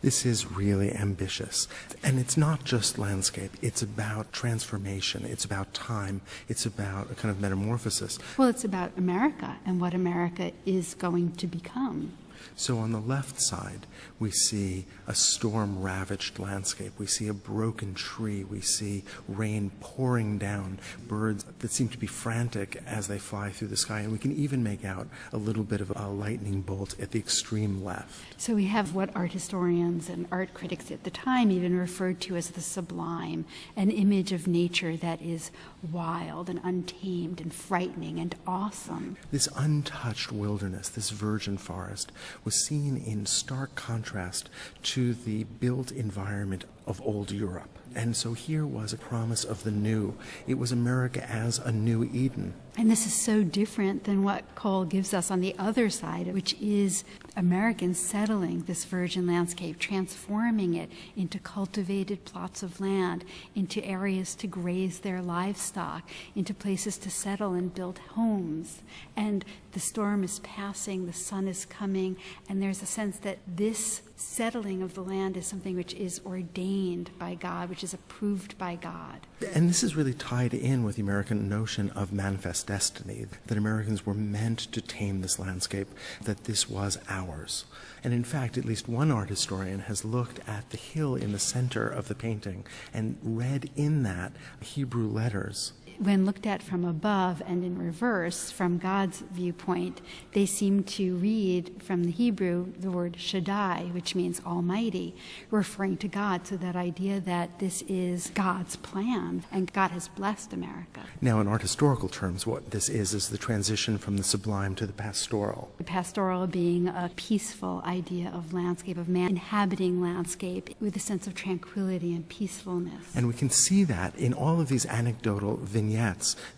This is really ambitious. And it's not just landscape. It's about transformation. It's about time. It's about a kind of metamorphosis. Well, it's about America and what America is going to become. So on the left side, we see a storm-ravaged landscape. We see a broken tree. We see rain pouring down, birds that seem to be frantic as they fly through the sky. And we can even make out a little bit of a lightning bolt at the extreme left. So we have what art historians and art critics at the time even referred to as the sublime, an image of nature that is wild and untamed and frightening and awesome. This untouched wilderness, this virgin forest, was seen in stark contrast to the built environment of old Europe. And so here was a promise of the new. It was America as a new Eden. And this is so different than what Cole gives us on the other side, which is Americans settling this virgin landscape, transforming it into cultivated plots of land, into areas to graze their livestock, into places to settle and build homes. And the storm is passing, the sun is coming, and there's a sense that this settling of the land is something which is ordained by God, which is approved by God. And this is really tied in with the American notion of manifest destiny, that Americans were meant to tame this landscape, that this was ours. And in fact, at least one art historian has looked at the hill in the center of the painting and read in that Hebrew letters. When looked at from above and in reverse, from God's viewpoint, they seem to read from the Hebrew the word Shaddai, which means Almighty, referring to God. So that idea that this is God's plan and God has blessed America. Now, in art historical terms, what this is the transition from the sublime to the pastoral. The pastoral being a peaceful idea of landscape, of man inhabiting landscape with a sense of tranquility and peacefulness. And we can see that in all of these anecdotal vignettes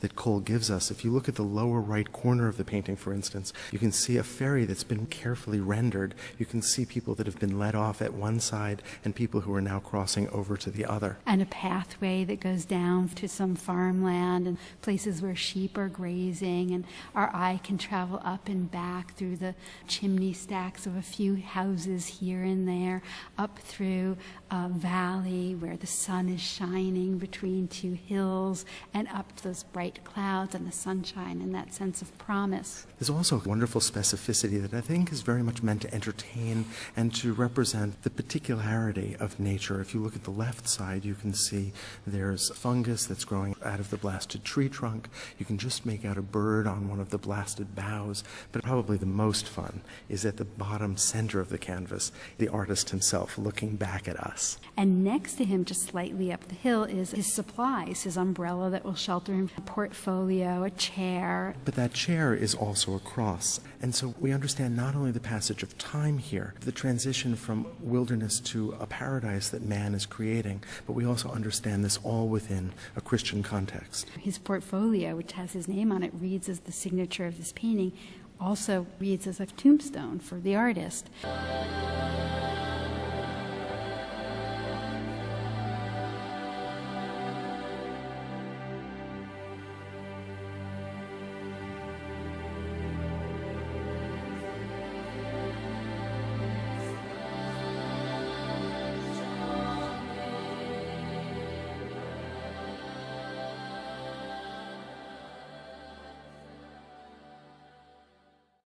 that Cole gives us. If you look at the lower right corner of the painting, for instance, you can see a ferry that's been carefully rendered. You can see people that have been let off at one side and people who are now crossing over to the other. And a pathway that goes down to some farmland and places where sheep are grazing, and our eye can travel up and back through the chimney stacks of a few houses here and there, up through a valley where the sun is shining between two hills, and up to those bright clouds and the sunshine and that sense of promise. There's also a wonderful specificity that I think is very much meant to entertain and to represent the particularity of nature. If you look at the left side, you can see there's fungus that's growing out of the blasted tree trunk. You can just make out a bird on one of the blasted boughs. But probably the most fun is at the bottom center of the canvas, the artist himself looking back at us. And next to him, just slightly up the hill, is his supplies, his umbrella that will shelter him, a portfolio, a chair. But that chair is also a cross. And so we understand not only the passage of time here, the transition from wilderness to a paradise that man is creating, but we also understand this all within a Christian context. His portfolio, which has his name on it, reads as the signature of this painting, also reads as a tombstone for the artist.